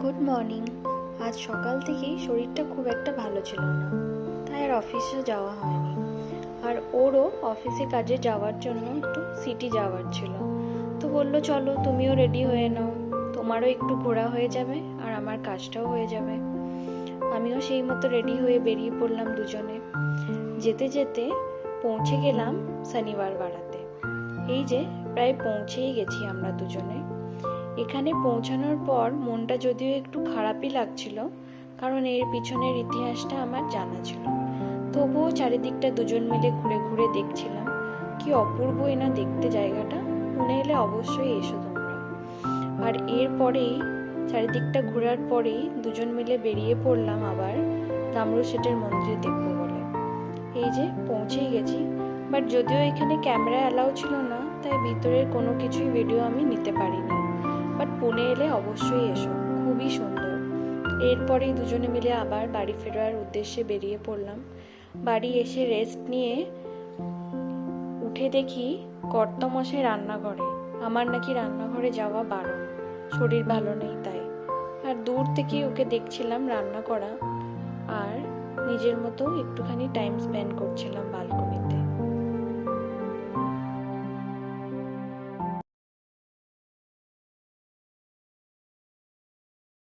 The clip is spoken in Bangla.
Good morning. আজ সকাল থেকেই শরীরটা খুব একটা ভালো ছিল না, তাই আর অফিসে যাওয়া হয়নি। আর ওরও অফিসে কাজে যাওয়ার জন্য একটু সিটি যাওয়ার ছিল, তো বললো চলো তুমিও রেডি হয়ে নাও, তোমারও একটু ঘোরা হয়ে যাবে আর আমার কাজটাও হয়ে যাবে। আমিও সেই মতো রেডি হয়ে বেরিয়ে পড়লাম দুজনে। যেতে যেতে পৌঁছে গেলাম শনিবার বাড়াতে। এই যে প্রায় পৌঁছেই গেছি আমরা দুজনে। এখানে পৌঁছানোর পর মনটা যদিও একটু খারাপই লাগছিল, কারণ এর পিছনের ইতিহাসটা আমার জানা ছিল। তবুও চারিদিকটা দুজন মিলে ঘুরে ঘুরে দেখছিলাম। কি অপূর্বই না দেখতে জায়গাটা, মনে এলে অবশ্যই এসো তোমরা। আর এরপরেই চারিদিকটা ঘোরার পরেই দুজন মিলে বেরিয়ে পড়লাম আবার ডামরু শেঠের মন্দিরে দেখবো বলে। এই যে পৌঁছেই গেছি, বাট যদিও এখানে ক্যামেরা অ্যালাউ ছিল না, তাই ভিতরের কোনো কিছুই ভিডিও আমি নিতে পারিনি। বাট পুনে এলে অবশ্যই এসো, খুবই সুন্দর। এরপরেই দুজনে মিলে আবার বাড়ি ফেরার উদ্দেশ্যে বেরিয়ে পড়লাম। বাড়ি এসে রেস্ট নিয়ে উঠে দেখি কর্তামশাই রান্নাঘরে। আমার নাকি রান্নাঘরে যাওয়া বারণ, শরীর ভালো নেই তাই। আর দূর থেকেই ওকে দেখছিলাম রান্না করা, আর নিজের মতো একটুখানি টাইম স্পেন্ড করছিলাম